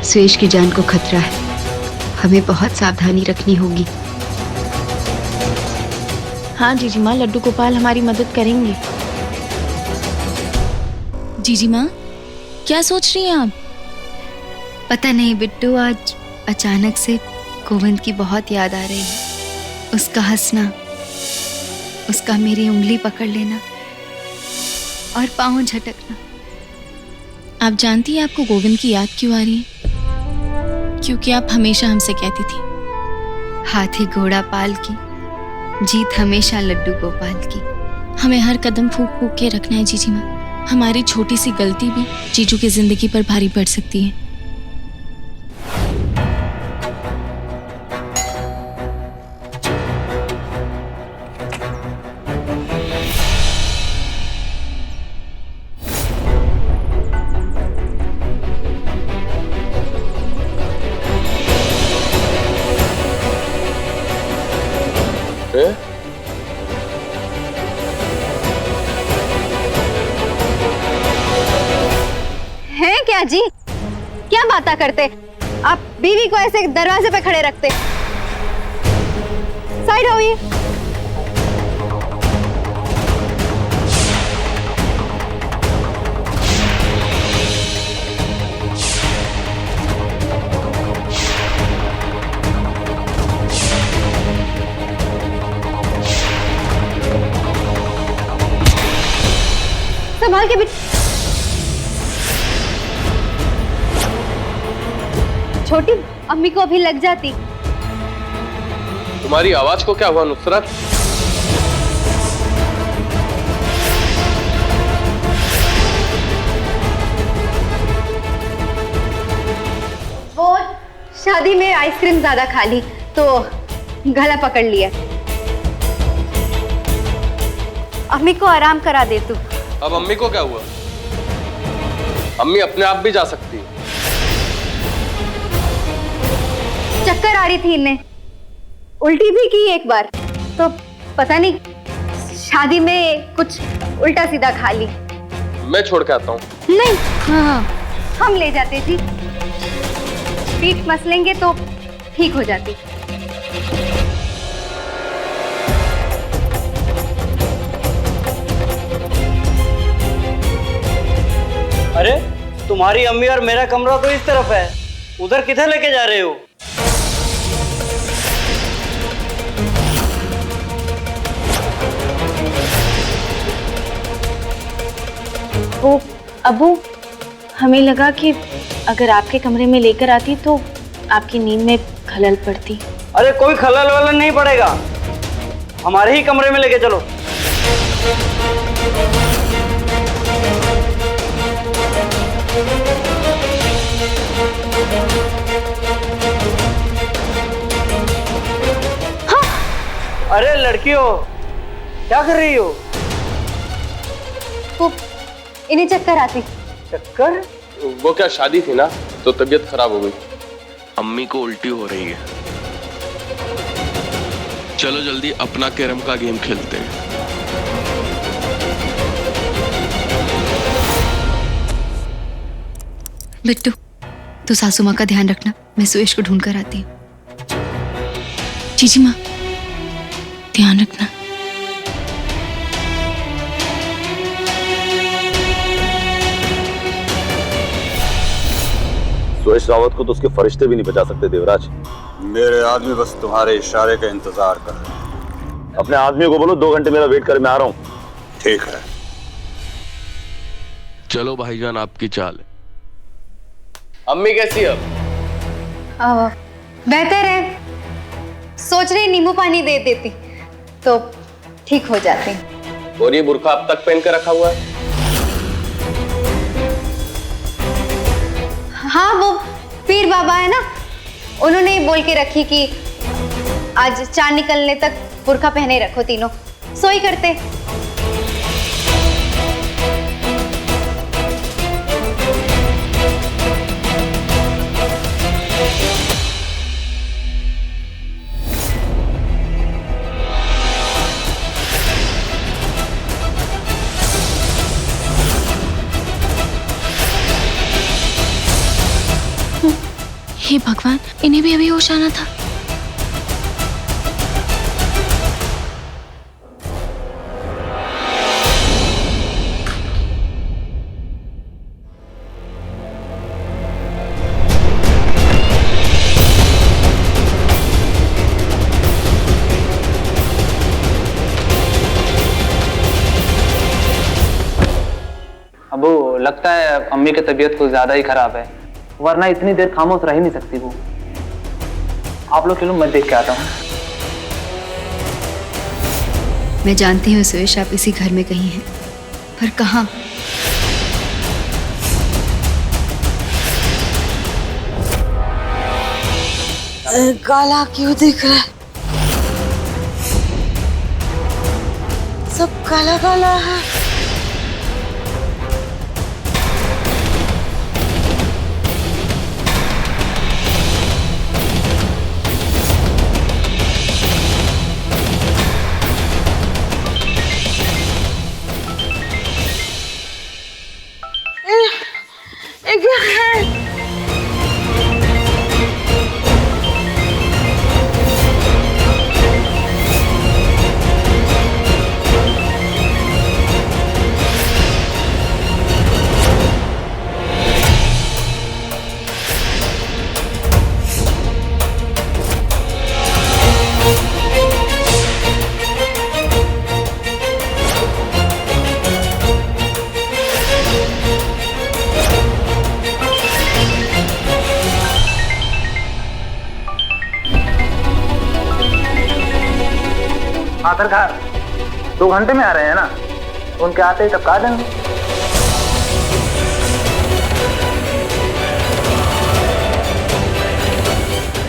सुयश की जान को खतरा है, हमें बहुत सावधानी रखनी होगी। हाँ जीजी माँ, लड्डू गोपाल हमारी मदद करेंगे। जीजी माँ, क्या सोच रही हैं आप? पता नहीं बिट्टू, आज अचानक से गोविंद की बहुत याद आ रही है। उसका हंसना, उसका मेरी उंगली पकड़ लेना और पाँव झटकना। आप जानती हैं आपको गोविंद की याद क्यों आ रही है? क्योंकि आप हमेशा हमसे कहती थी, हाथी घोड़ा पाल की, जीत हमेशा लड्डू गोपाल की। हमें हर कदम फूंक फूंक के रखना है जीजी माँ। हमारी छोटी सी गलती भी जीजू की जिंदगी पर भारी पड़ सकती है। हैं क्या जी, क्या बातें करते? आप बीवी को ऐसे दरवाजे पे खड़े रखते? साइड होइए। संभाल के भी। छोटी अम्मी को अभी लग जाती। तुम्हारी आवाज को क्या हुआ नुसरत? वो शादी में आइसक्रीम ज्यादा खा ली तो गला पकड़ लिया। अम्मी को आराम करा दे तू। अब अम्मी को क्या हुआ? अम्मी अपने आप भी जा सकती है। चक्कर आ रही थी इन्हें, उल्टी भी की एक बार, तो पता नहीं शादी में कुछ उल्टा सीधा खा ली। मैं छोड़ के आता हूँ। नहीं, हाँ हम ले जाते जी, पीठ मसलेंगे तो ठीक हो जाती। अरे तुम्हारी अम्मी और मेरा कमरा तो इस तरफ है, उधर किधर लेके जा रहे हो? वो अबू, हमें लगा कि अगर आपके कमरे में लेकर आती तो आपकी नींद में खलल पड़ती। अरे कोई खलल वलल नहीं पड़ेगा, हमारे ही कमरे में लेके चलो। हाँ। अरे लड़की हो, क्या कर रही हो? वो इन्हें चक्कर आती। चक्कर? वो क्या शादी थी ना, तो तबीयत खराब हो गई। अम्मी को उल्टी हो रही है। चलो जल्दी अपना कैरम का गेम खेलते हैं। बिट्टू, तो सासू माँ का ध्यान रखना, मैं सुयश को ढूंढ कर आती हूँ। जीजी माँ, ध्यान रखना। सुयश रावत को तो उसके फरिश्ते भी नहीं बचा सकते देवराज। मेरे आदमी बस तुम्हारे इशारे का इंतजार कर रहे हैं। अपने आदमी को बोलो 2 घंटे मेरा वेट करे, मैं आ रहा हूँ। ठीक है। चलो भाईजान, आपकी चाल है। अम्मी कैसी है अब? बेहतर है, सोच रही नींबू पानी दे देती तो ठीक हो जाती। और ये बुर्का अब तक पहन कर रखा हुआ है? हाँ, वो पीर बाबा है ना, उन्होंने ही बोल के रखी कि आज चांद निकलने तक बुर्का पहने रखो तीनों, सोई करते। हे भगवान, इन्हें भी अभी होश आना था। अबू, लगता है अम्मी की तबीयत कुछ ज्यादा ही खराब है, वरना इतनी देर खामोश रह ही नहीं सकती वो। आप लोग चलो, मैं देख के आता हूँ। मैं जानती हूँ सुरेश, आप इसी घर में कहीं हैं, पर कहाँ? काला क्यों दिख रहा है? सब काला काला है। आखिरकार 2 घंटे में आ रहे हैं ना, उनके आते ही तब कहा देंगे।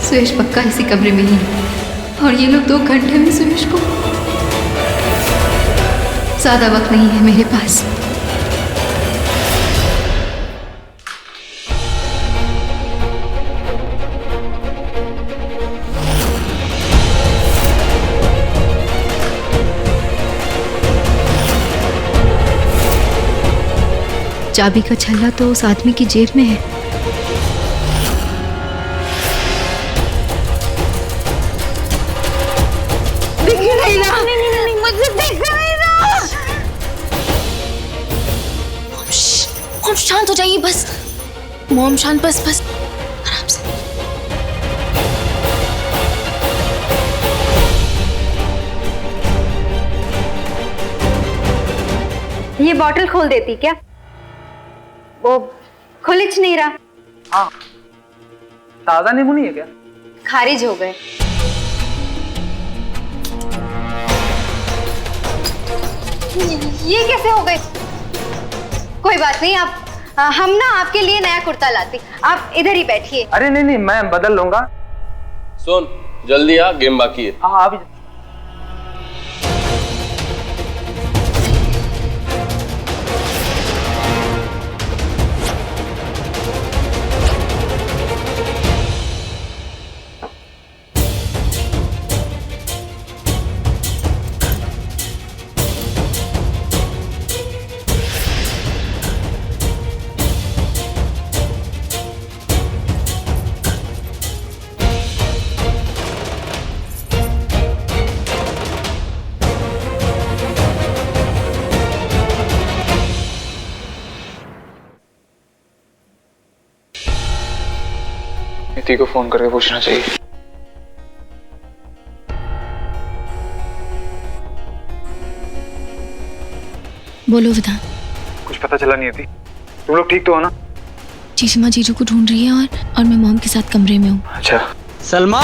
सुरेश पक्का इसी कमरे में ही है, और ये लोग 2 घंटे में सुरेश को। ज्यादा वक्त नहीं है मेरे पास। चाबी का छल्ला तो उस आदमी की जेब में है। दिख नहीं रहा। नहीं, मुझे दिख नहीं रहा। मॉम शांत हो जाइए बस। मॉम शांत, बस बस आराम से। ये बॉटल खोल देती क्या? वो खुलिच नहीं रहा। हाँ, ताजा नींबू नहीं है क्या? खारिज हो गए। ये कैसे हो गए? कोई बात नहीं, हम ना आपके लिए नया कुर्ता लाते, आप इधर ही बैठिए। अरे नहीं, मैं बदल लूंगा। सुन, जल्दी आ, गेम बाकी है। हाँ, अभी। नीति को फोन करके पूछना चाहिए। बोलो विधान। कुछ पता चला नहीं थी? तुम लोग ठीक तो हो ना? चीचिमा जीजू को ढूंढ रही है और मैं मॉम के साथ कमरे में हूँ। अच्छा। सलमा,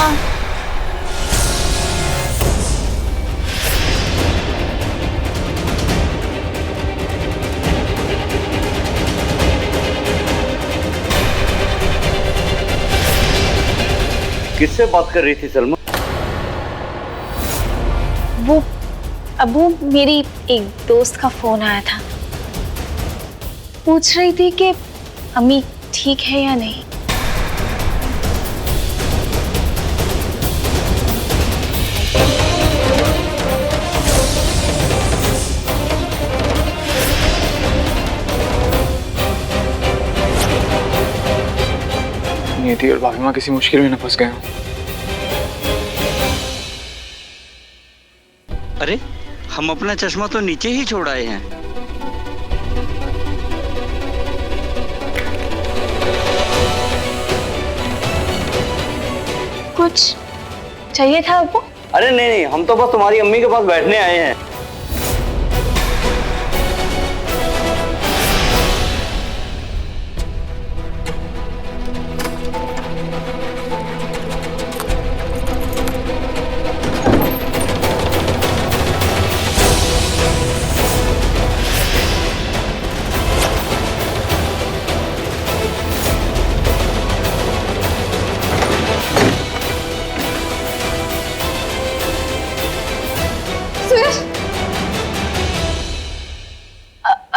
किससे बात कर रही थी सलमा? वो अबू, मेरी एक दोस्त का फोन आया था, पूछ रही थी कि अम्मी ठीक है या नहीं। नियति और भाभी माँ किसी मुश्किल में न फंस गए हो। अरे हम अपना चश्मा तो नीचे ही छोड़ आए हैं। कुछ चाहिए था अब्बू? अरे नहीं नहीं, हम तो बस तुम्हारी अम्मी के पास बैठने आए हैं।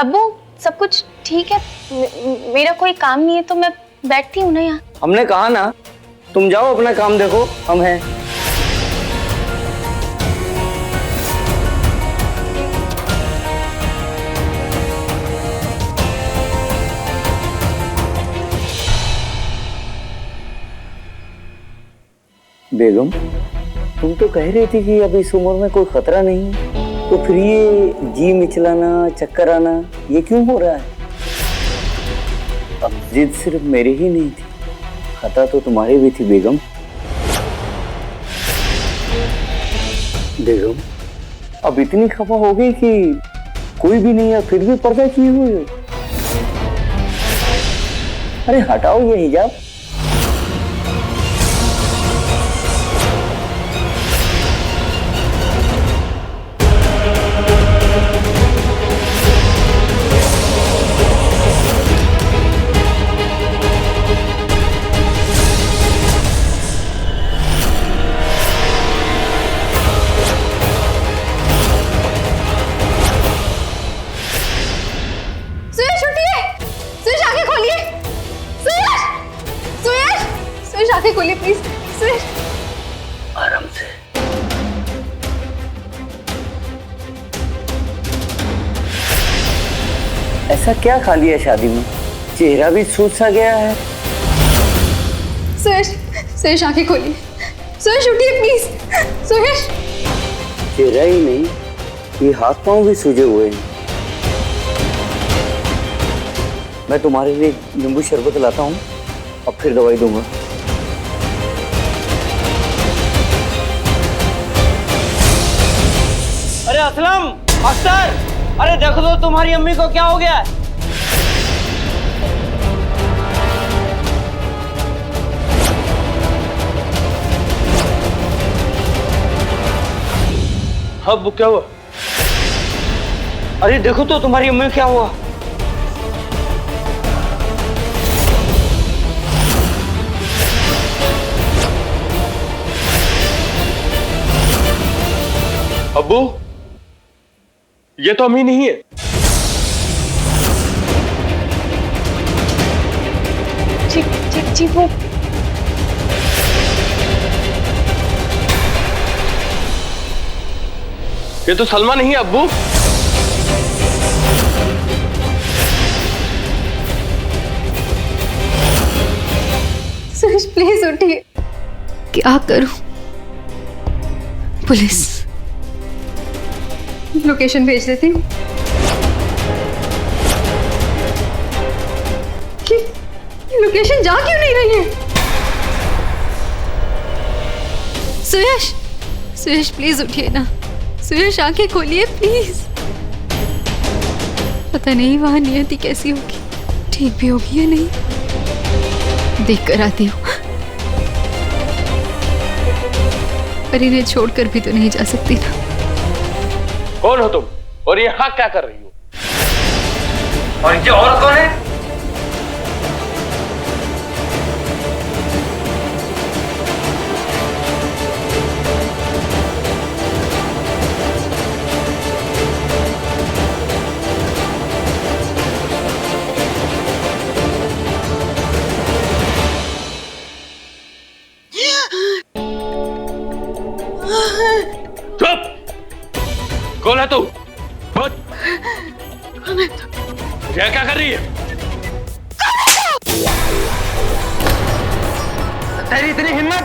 अब्बू सब कुछ ठीक है? मेरा कोई काम नहीं है तो मैं बैठती हूँ ना यहाँ। हमने कहा ना, तुम जाओ अपना काम देखो, हम हैं। बेगम, तुम तो कह रही थी कि अब इस उम्र में कोई खतरा नहीं है, तो फिर ये जी मिचलाना, चक्कर आना, ये क्यों हो रहा है? अब जिद सिर्फ मेरी ही नहीं थी, खतरा तो तुम्हारी भी थी बेगम। बेगम, अब इतनी खफा हो गई कि कोई भी नहीं है, फिर भी पर्दा किए हुए हो। अरे हटाओ ये हिजाब। आंखें खोलिए प्लीज। सुरेश, आराम से। ऐसा क्या खा लिया शादी में? चेहरा भी सूज सा गया है। सुरेश, सुरेश आंखें खोलिए। सुरेश उठिए प्लीज। सुरेश, चेहरा ही नहीं, ये हाथ पांव भी सूजे हुए हैं। मैं तुम्हारे लिए नींबू शरबत लाता हूँ, अब फिर दवाई दूंगा। अरे असलम, अख्तर, अरे देखो तो तुम्हारी अम्मी को क्या हो गया है? अब वो क्या हुआ? अरे देखो तो तुम्हारी अम्मी को क्या हुआ? अब्बू, ये तो अम्मी नहीं है। जी वो ये तो सलमा नहीं है अब्बू। सुरेश प्लीज उठिए। क्या करूं? पुलिस, लोकेशन भेज देती हूँ। लोकेशन जा क्यों नहीं रही है? सुरेश, सुरेश प्लीज उठिए ना। सुरेश आंखें खोलिए प्लीज। पता नहीं वहां नियति कैसी होगी, ठीक भी होगी या नहीं। देख कर आती हूँ, पर इन्हें छोड़कर भी तो नहीं जा सकती ना। कौन हो तुम और यहाँ क्या कर रही हो? और ये औरत कौन है? कौन है तू? यह क्या कर रही है? तेरी इतनी हिम्मत?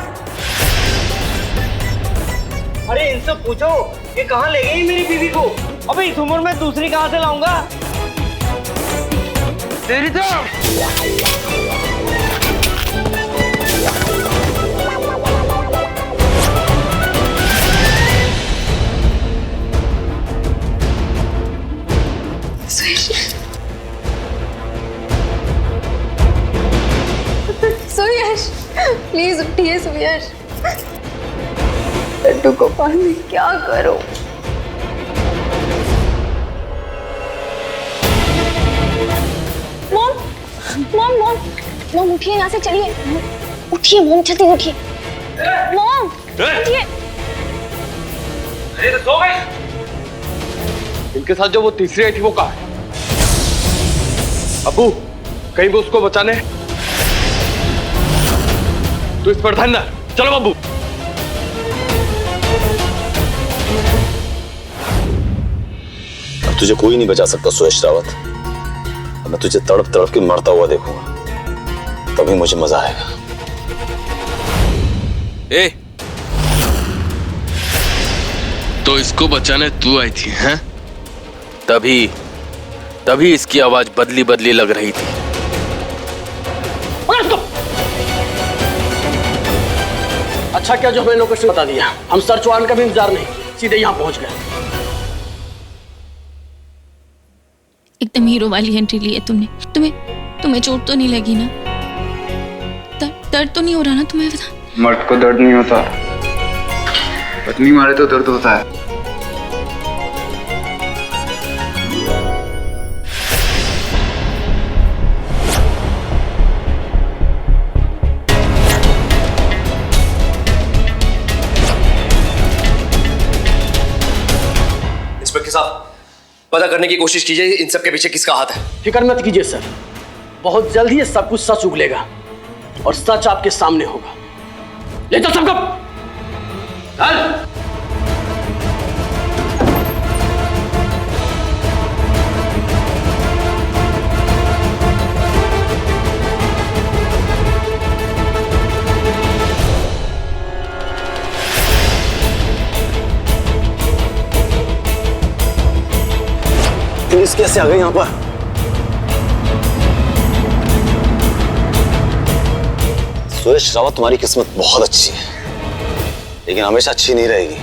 अरे इनसे पूछो ये कहाँ ले गई मेरी बीवी को। अबे इस उम्र में दूसरी कहाँ से लाऊंगा। तेरी तो सुयश प्लीज उठिए सुयश। लड्डू गोपाल मैं क्या करूं? मॉम मॉम मॉम मॉम उठिए, यहाँ से चलिए। उठिए मॉम, जल्दी उठिए। मॉम उठिए। अरे तो सो गई। इनके साथ जो वो तीसरी आई थी वो कहाँ है? अब्बू कहीं वो उसको बचाने तो इस पर ध्यान ना। चलो अब्बू। अब तुझे कोई नहीं बचा सकता सुयश रावत। अब मैं तुझे तड़प तड़प के मरता हुआ देखूंगा, तभी मुझे मजा आएगा। ए, तो इसको बचाने तू आई थी हैं? तभी इसकी आवाज बदली बदली लग रही थी। अच्छा क्या जो हमें लोकेशन बता दिया, हम सर्च वारंट का भी इंतजार नहीं, सीधे यहाँ पहुंच गए। एकदम हीरो वाली एंट्री ली है तुमने। तुम्हें चोट तो नहीं लगी ना? दर्द तो नहीं हो रहा ना तुम्हें? बता। मर्द को दर्द नहीं होता, पत्नी मारे तो दर्द होता है। इंस्पेक्टर साहब, पता करने की कोशिश कीजिए इन सब के पीछे किसका हाथ है। फिक्र मत कीजिए सर, बहुत जल्द ही सब कुछ सच उगलेगा और सच आपके सामने होगा। ले चल सबको। चल। पुलिस कैसे आ गई यहाँ पर? सुयश रावत, तुम्हारी किस्मत बहुत अच्छी है, लेकिन हमेशा अच्छी नहीं रहेगी।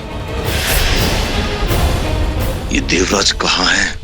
ये देवराज कहाँ है?